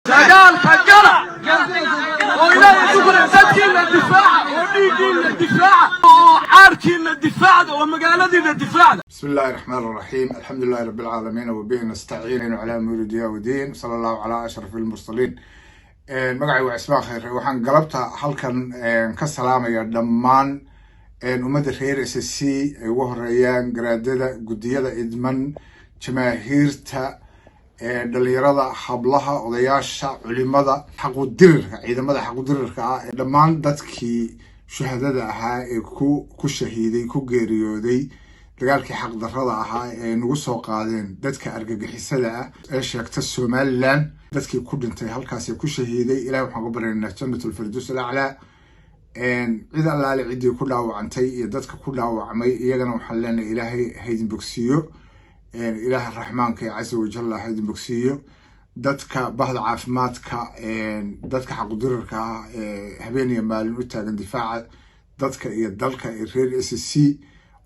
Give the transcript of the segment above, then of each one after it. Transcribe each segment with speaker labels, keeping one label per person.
Speaker 1: دجال فجرة وإلهي شكرا سدكي للدفاع وديكي للدفاع وعاركي للدفاع ومقالدي للدفاع.
Speaker 2: بسم الله الرحمن الرحيم. الحمد لله رب العالمين وبه نستعين على أمور الدنيا والدين. صلى الله على أشرف المرسلين. magacay waa Ismaan Khayr. waxaan galabta halkan ka salaamayaa dhammaan ummadda reer SSC ay ugu horeeyaan garaadada gudiyada idman jamaahiirta dhalinyarada hablaha odayaasha culimada xaquudirirka ciidamada xaquudirirka ah dhammaan dadkii shuhadada ahaa ee ku shahiiday ku geeriyooday dagaalkii xaq darrada ahaa ee nagu soo qaadeen dadka argagixisada ah ee sheegta Somaliland dadkii ku dhintay halkaas ee ku shahiiday ilaahay waxaan ku baryaynaa jannatul firdaws al-a'la cid allaale cidii ku dhaawacantay iyo dadka ku dhaawacmay iyagana waxaan leenahay ilaahay haydin bogsiyo ilaahay raxmaanka ee casa wajalla haydin bogsiyo dadka bahda caafimaadka dadka xaquudirirka ah ee habeen iyo maalin u taagan difaaca dadka iyo dalka ee reer SSC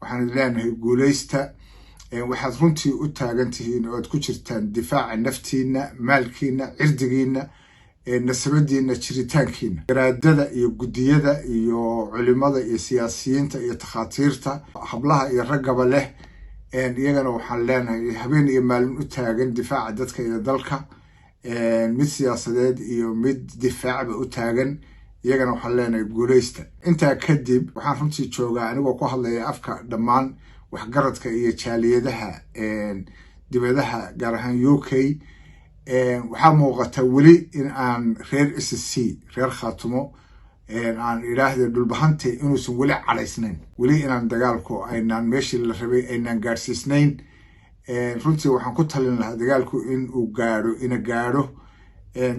Speaker 2: waxaan leenahay guuleysta waxaad runtii u taagan tihiin oo aad ku jirtaan difaaca naftiina maalkiina cirdigiina nasabadiina jiritaankiina garaadada iyo gudiyada iyo culimada iyo siyaasiyiinta iyo takhaatiirta hablaha iyo raggaba leh iyagana waxaan leenahay habeen iyo maalin u taagan difaaca dadka iyo dalka mid siyaasadeed iyo mid difaacba u taagan iyagana waxaan leenahay guuleysta. intaa kadib waxaan runtii joogaa anigoo ku hadlaya afka dhammaan waxgaradka iyo jaaliyadaha dibadaha gaar ahaan UK waxaa muuqata weli in aan reer SSC reer Khaatumo aan ilaahda dhulbahante inuusan weli calaysnayn weli inaan dagaalku aynaan meeshii la rabay aynaan gaarsiisnayn runtii waxaan ku talin lahaa dagaalku in uu gaadho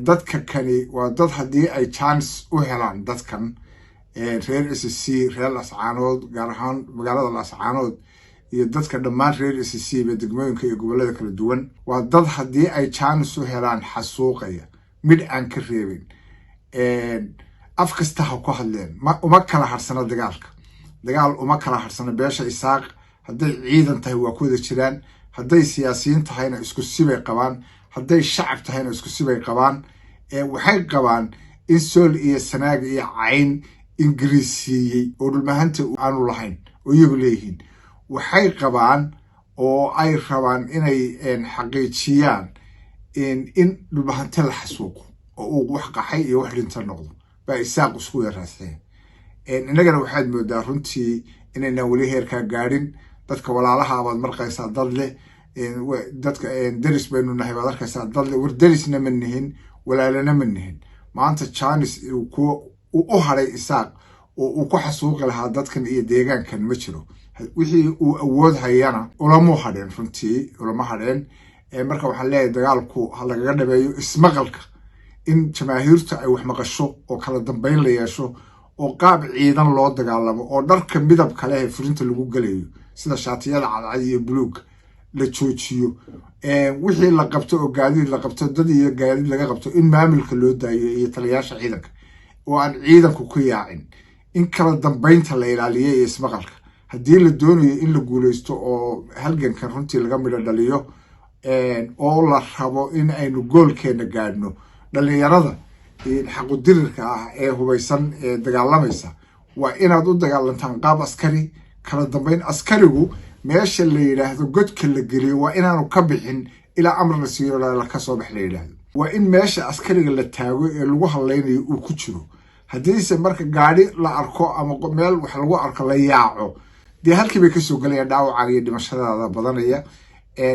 Speaker 2: dadka kani waa dad haddii ay chance u helaan dadkan reer SSC reer Laascaanood gaar ahaan magaalada Laascaanood iyo dadka dhammaan reer SSC ee degmooyinka iyo gobollada kala duwan waa dad haddii ay chance u helaan xasuuqaya mid aan ka reebin af kasta ha ku hadleen uma kala harsana dagaal uma kala harsana beesha Isaaq hadday ciidan tahay waa ku wada jiraan hadday siyaasiyiin tahayna isku sibay qabaan hadday shacab tahayna isku sibay qabaan waxay qabaan in Sool iyo Sanaag iyo Cayn Ingiriisiyey oo dhulmahanta aanu lahayn oo iyagu leeyihiin waxay qabaan oo ay rabaan inay xaqiijiyaan in dhulmahanta la xasuuqo oo uu wax qaxay iyo wax dhinta noqdo baa Isaaq isku yaraaseen innagana waxaad moodaa runtii inaynan weli heerkaa gaadhin dadka walaalaha abaad markaysaa dad leh dadka deris baynu nahay baad arkaysaa dad leh war derisna ma nihin walaalana ma nihin maanta Jaanis u haray Isaaq oo uu ku xasuuqi lahaa dadkan iyo deegaankan ma jiro wixii uu awood hayana ulama hadheen runtii ulama hadheen marka waxaan leeyahay dagaalku ha lagaga dhabeeyo ismaqalka in jamaahiirta ay wax maqasho oo kala dambeyn la yeesho oo qaab ciidan loo dagaalamo oo dharka midab kale ee furinta lagu galayo sida shaatiyada cadcad iyo buluug la joojiyo wixii la qabto oo gaadiid la qabto dad iyo gaadiid laga qabto in maamulka loo daayo iyo taliyaasha ciidanka oo aan ciidanku ku yaacin in kala dambeynta la ilaaliyo iyo ismaqalka haddii la doonayo in la guuleysto oo halgankan runtii laga midho dhaliyo oo la rabo in aynu goolkeena gaadhno dhalinyarada xaquudirirka ah ee hubaysan ee dagaalamaysa waa inaad u dagaalantaan qaab askari kala dambeyn askarigu meesha la yidhaahdo godka la geliyo waa inaanu ka bixin ilaa amar la siiyo la ka soo bax la yidhaahdo waa in meesha askariga la taago ee lagu hadlaynayo uu ku jiro haddiise marka gaadhi la arko ama meel wax lagu arko la yaaco dee halkii bay kasoo galayaan dhaawacaga iyo dhimashadaada badanaya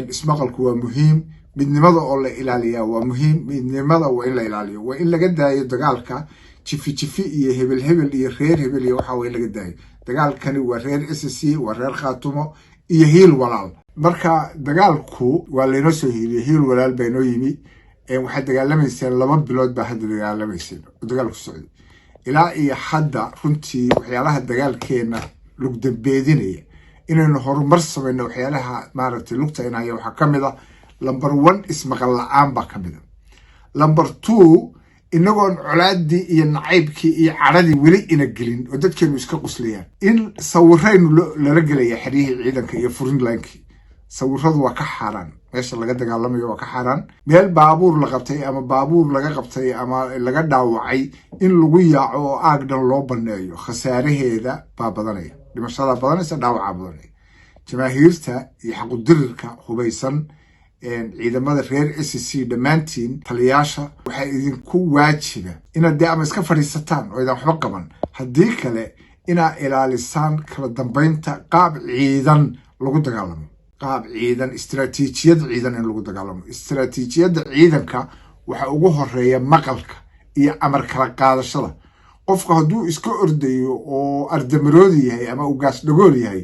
Speaker 2: ismaqalku waa muhiim midnimada oo la ilaaliyaa waa muhiim midnimada waa in la ilaaliyo waa in laga daayo dagaalka jifi iyo hebel iyo reer hebel iyo waxa way laga daayo dagaalkani waa reer SSC waa reer Khaatumo iyo hiil walaal marka dagaalku waa leeno soo hiiliyay hiil walaal bay noo yimi waxay dagaalamayeen 2 bilood baa hadda dagaalamayeen dagaalku socday ilaa iyo hadda runtii waxyaalaha dagaalkeena lug dambeedinaya inaynu horumar samayno waxyaalaha maaragtay lugta inaya waxa kamid ah number 1 ismaqal la'aan baa kamid ah number 2 inagoon colaadii iyo nacaybkii iyo caradii weli ina gelin oo dadkeenu iska quslayaan in sawiraynu lala gelaya xiriirihii ciidanka iyo furin laankii sawiradu waa ka xaaraan meesha laga dagaalamayo waa ka xaaraan meel baabuur la qabtay ama baabuur laga qabtay ama laga dhaawacay in lagu yaaco oo aag dhan loo baneeyo khasaaraheeda baa badanaya dhimashada badanaysa dhaawaca badanaya jamaahiirta iyo xaqudirirka hubaysan ciidamada reer SSC dhammaantiin taliyaasha waxay idinku waajiba inaad dee ama iska fadhiisataan oo idan waxba qaban haddii kale inaad ilaalisaan kala dambeynta qaab ciidan lagu dagaalamo qaab ciidan istiraatiijiyad ciidan in lagu dagaalamo istiraatiijiyadda ciidanka waxa ugu horeeya maqalka iyo amar kala qaadashada qofka hadduu iska ordayo oo ardamaroodi yahay ama uu gaas dhagool yahay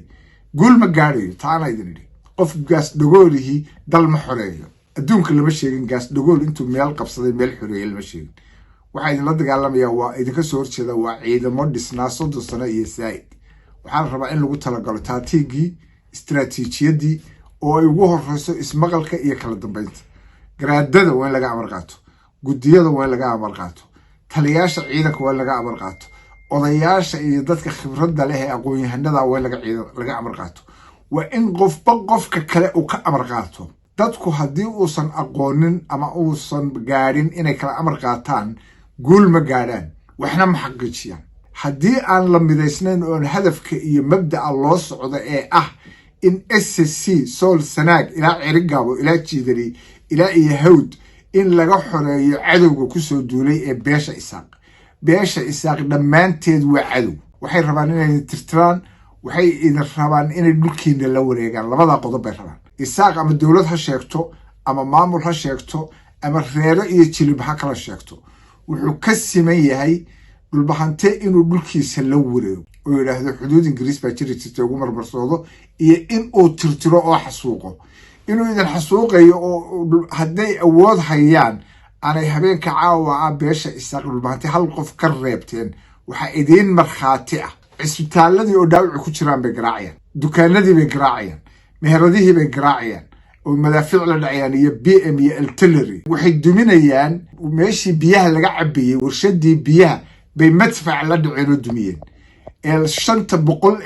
Speaker 2: guul ma gaadhayo taana idin idhi qof gaas dhagoolihii dal ma xoreeyo adduunka lama sheegin gaas dhagool intuu meel qabsaday meel xoreeya lama sheegin waxaa idinla dagaalamayaa waa idinka soo horjeeda waa ciidamo dhisnaa 30 sano iyo saa'id waxaa la rabaa in lagu talagalo taatiigii istiraatiijiyadii oo ay ugu horeyso ismaqalka iyo kala dambeynta garaadada waa in laga amar qaato guddiyada waa in laga amar qaato taliyaasha ciidanka waa in laga amar qaato odayaasha iyo dadka khibradda leh ee aqoon-yahanada waa in laga amar qaato waa in qofba qofka kale uu ka amar qaato dadku haddii uusan aqoonin ama uusan gaadhin inay kala amar qaataan guul ma gaadhaan waxna ma xaqiijiyaan haddii aan la midaysnayn oon hadafka iyo mabda'a loo socdo ee ah in SSC sool sanaag ilaa cerigaabo ilaa jiidari ilaa iyo hawd in laga xoreeyo cadowga kusoo duulay ee beesha isaaq dhammaanteed waa cadow waxay rabaan inay tirtiraan waxay idin rabaan inay dhulkiina la wareegaan labada qodob bay rabaan isaaq ama dowlad ha sheegto ama maamul ha sheegto ama reero iyo jilib ha kala sheegto wuxuu ka siman yahay dhulbahante inuu dhulkiisa la wareego oo yidhaahdo xuduud ingiriis baa jiri jirtay ugu marmarsoodo iyo in uu tirtiro oo xasuuqo inuu idin xasuuqayo oo hadday awood hayaan aanay habeenka caawa ah beesha isaaq dhulbahante hal qof ka reebteen waxaa idiin markhaati ah cisbitaaladii oo dhaawaci ku jiraan bay garaacayaan dukaanadii bay garaacayaan meheradihii bay garaacayaan oo madaafiic la dhacayaan iyo BM iyo artillery waxay duminayaan meeshii biyaha laga cabayay warshadii biyaha bay madfac la dhaceen oo dumiyeen 500,000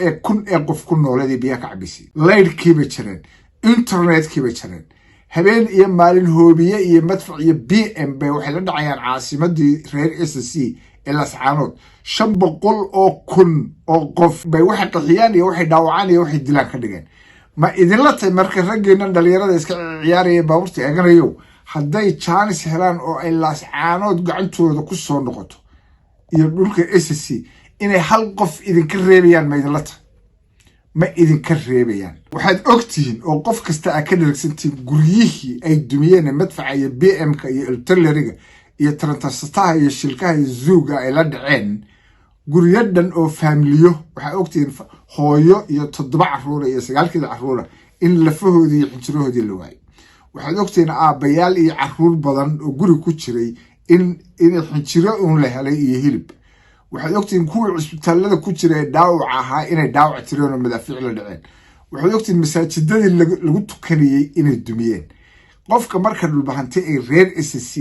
Speaker 2: ee qof ku nooleed biyaha ka cabisay laydhkii bay jireen internetkii bay jireen habeen iyo maalin hoobiye iyo madfac iyo BM bay waxay la dhacayaan caasimadii reer SSC الأسعانود 500,000 oo qof bay waxay qaxiyaan iyo waxay dhaawacaan iyo waxay dilaan ka dhigeen ma idin la tay marka raggeena dhalinyarada iska ciyaaraya baaburta eeganayo hadday chance helaan oo ay laascaanood gacantooda ku soo noqoto iyo dhulka SSC inay hal qof idin ka reebayaan ma idin ka reebayaan waxaad ogtihiin oo qof kasta ka dhalagsantiin guryihii ay dumiyeen madfaca iyo BM-ka iyo artillery-ga iyo tarantastaha iyo shilkaha iyo zuuga ay la dhaceen guryadan oo faamiliyo waxa ogtiin hooyo iyo 7 caruur iyo 9 caruur in lafahoodii iyo xinjirahoodii la waayay waxa ogtiin aabayaal iyo caruur badan oo guri ku jiray in xinjiro uun la helay iyo hilib waxa ogtiin kuwa cisbitaalada ku jiray dhaawac ahaa inay dhaawac tireen oo madaafiic la dhaceen waxa ogtiin masaajidadii lagu tukanayay inay dumiyeen qofka marka dhulbahantay ay reer SSC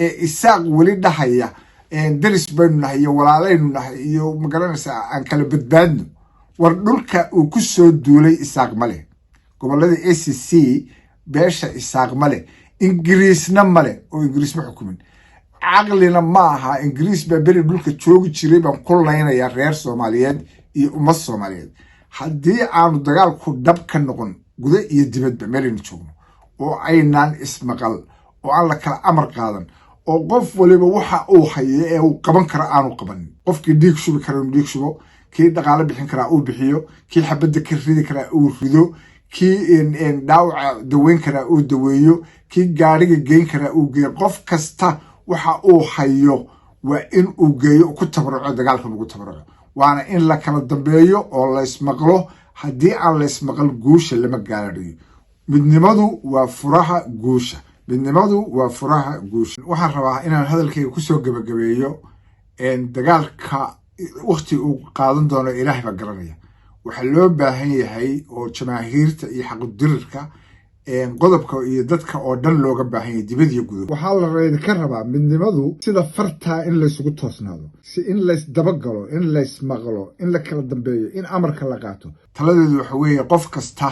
Speaker 2: ee isaaq wali dhahaya daris baynu nahay iyo walaalaynu nahay iyo magaranaysa aan kala badbaadno war dhulka uu ku soo duulay isaaq male gobolada SSC beesha isaaq male ingiriisna male oo ingiriis ma xukumin aqlina ma aha ingiriis baa beri dhulka joogi jiray baan ku leynayaa reer Soomaaliyeed iyo ummad Soomaaliyeed haddii aanu dagaal ku dhab ka noqon gudaha iyo dibadba meelin joogno oo aynaan ismaqal oo aan la kala amar qaadan oo qof waliba waxa uu hayo ee uu qaban kara aanu qaban qofkii dhiig shubi kara uu dhiig shubo kii dhaqaale bixin kara uu bixiyo kii xabada ka ridi kara uu rido kii dhaawaca daweyn kara uu daweeyo kii gaariga geyn kara uu geeyo qof kasta waxa uu hayo waa in uu geeyo ku tabaruco dagaalka lagu tabaruco waana in la kala dambeeyo oo la ismaqlo haddii aan la ismaqal guusha lama gaarayo midnimadu waa furaha guusha waxaan rabaa inaan hadalkayga ku soo gabagabeeyo dagaalka waqti uu qaadan doono ilaahay baa garanaya waxa loo baahan yahay oo jamaahiirta iyo xaqudirirka qodobka iyo dadka oo dhan looga baahan yahay dibad iyo gudaha waxaa la reedi ka rabaa midnimadu sida fartaa in la isugu toosnaado si in la isdabagalo in la ismaqlo in la kala dambeeyo in amarka la qaato taladeedu waxa weeye qof kasta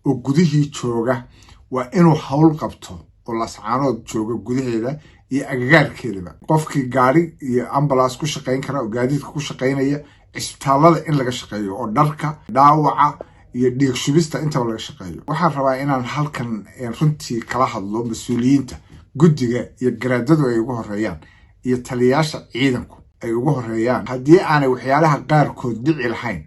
Speaker 2: oo gudihii jooga waa inuu hawl qabto oo lascaanood jooga gudaheeda iyo agagaarkeedaba qofkii gaari iyo ambulance ku shaqayn kara oo gaadiidka ku shaqaynaya isbitaalada in laga shaqeeyo oo dharka dhaawaca iyo dhiig shubista intaba laga shaqeeyo waxaan rabaa inaan halkan runtii kala hadlo mas'uuliyiinta guddiga iyo garaadadu ay ugu horeeyaan iyo taliyaasha ciidanku ay ugu horeeyaan haddii aanay waxyaalaha qaarkood dhici lahayn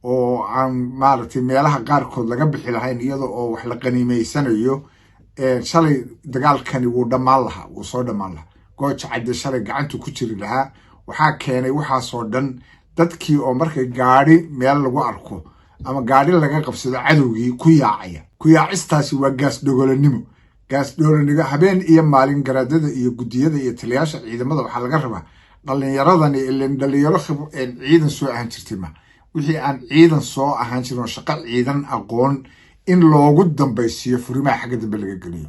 Speaker 2: oo aan maaragtay meelaha qaarkood laga bixi lahayn iyadoo oo wax la qaniimeysanayo shalay dagaalkani wuu dhammaan lahaa wuu soo dhammaan lahaa gooja cadde shalay gacantu ku jiri lahaa waxaa keenay waxaasoo dhan dadkii oo markay gaadhi meel lagu arko ama gaadhi laga qabsado cadowgii ku yaacaya ku yaacistaasi waa gaasdhogolanimo habeen iyo maalin garaadada iyo guddiyada iyo taliyaasha ciidamada waxaa laga rabaa dhallinyaradani ileen dhalinyaro ciidan soo ahaan jirtay ma wixii aan ciidan soo ahaan jirin oo shaqo ciidan aqoon in loogu dambaysiiyo furimaha xagga dambe laga geliyo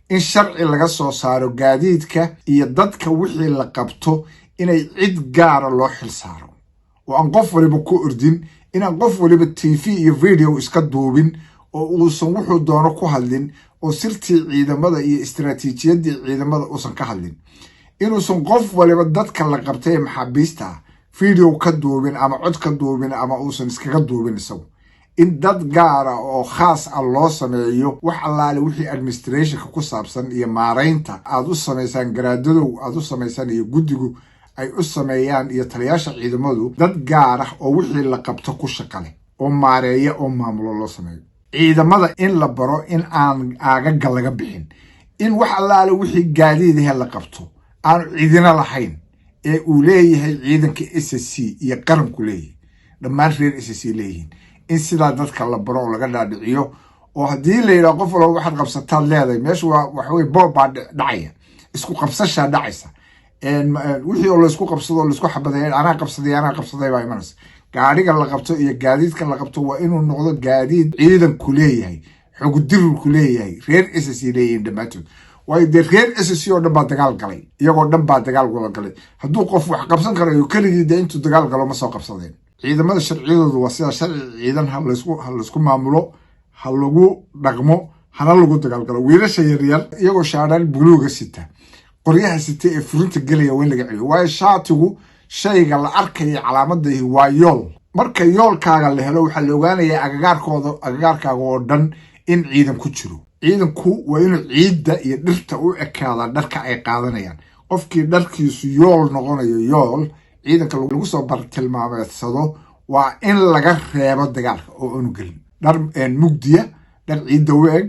Speaker 2: in sharci laga soo saaro gaadiidka iyo dadka wixii la qabto inay cid gaara loo xil saaro oo aan qof waliba ku ordin inaan qof waliba TV iyo video iska duubin oo uusan wuxuu doono ku hadlin oo sirtii ciidamada iyo istiraatiijiyadii ciidamada uusan ka hadlin inuusan qof waliba dadka la qabtay maxaabiista video ka duubin ama cod ka duubin ama uusan iskaga duubin isagu in dad gaara oo khaas ah loo sameeyo wax allaale wixii administrationka ku saabsan iyo maareynta aad u samaysaan garaadadow aad u samaysaan iyo guddigu ay u sameeyaan iyo taliyaasha ciidamadu dad gaar ah oo wixii la qabto ku shaqale oo maareeya oo maamulo loo sameeyo ciidamada in la baro in aan aagaga laga bixin in wax allaale wixii gaadiidaha la qabto aan ciidina lahayn ee uu leeyahay ciidanka SSC iyo qaranku leeyahay dhammaan reer SSC leeyihiin in sidaa dadka la baro oo laga dhaadhiciyo oo haddii la yidhaho qof walba waxaad qabsataad leedahay meesha waxa weye boob baa dhacaya isku qabsashaa dhacaysa wixii oo laysku qabsado oo laysku xabadeeya anaa qabsaday baa imanaysa gaadhiga la qabto iyo gaadiidka la qabto waa inuu noqdo gaadiid ciidanku leeyahay xogdirku leeyahay reer SSC leeyihiin dhammaantood waayo dee reer SSC oo dhan baa dagaal galay iyagoo dhan baa dagaal wada galay hadduu qof wax qabsan karayo keligii dee intuu dagaal galo ma soo qabsadeen ciidamada sharciyadoodu waa sida sharci ciidan ha laysku maamulo ha lagu dhaqmo hana lagu dagaalgalo wiilasha yaryar iyagoo shaadhaan buluuga sita qoryaha sita ee furinta gelaya waa in laga celiyo waayo shaatigu shayga la arkaya calaamadaihi waa yool marka yoolkaaga la helo waxaa la ogaanayaa agagaarkaaga oo dhan in ciidan ku jiro ciidanku waa inuu ciidda iyo dhirta u ekaada dharka ay qaadanayaan qofkii dharkiisu yool noqonayo yool ciidanka lagu soo bartilmaameedsado waa in laga reebo dagaalka oo aanu gelin dhar mugdiya dhar ciidda u eg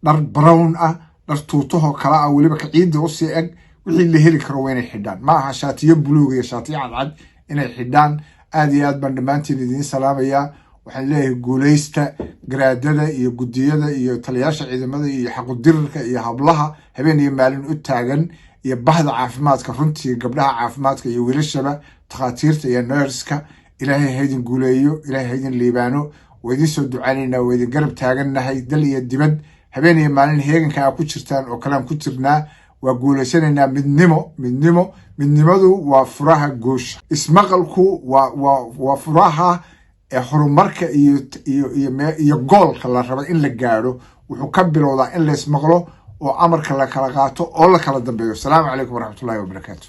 Speaker 2: dhar brown ah dhar tuutahoo kala ah weliba ka ciidda usii eg wixii la heli karo waa inay xidhaan ma aha shaatiyo buluuga iyo shaatiyo cadcad inay xidhaan aad iyo aad baan dhammaantiin idiin salaamayaa waxaan leeyahay guulaysta garaadada iyo guddiyada iyo taliyaasha ciidamada iyo xaqudirarka iyo hablaha habeen iyo maalin u taagan iyo bahda caafimaadka runtii gabdhaha caafimaadka iyo wiilashaba takhaatiirta iyo nerska ilaahay haydin guuleeyo ilaahay haydin liibaano waa idin soo ducaynaynaa waa idin garab taagannahay dal iyo dibad habeen iyo maalin heeganka aa ku jirtaan oo kalean ku jirnaa waa guulaysanaynaa midnimadu waa furaha guusha ismaqalku waa furaha horumarka iyo goolka la raba in la gaadho wuxuu ka bilowdaa in la ismaqlo oo amarka la kala qaato oo la kala dambeeyo asalaamu calaykum waraxmatullahi wabarakaatu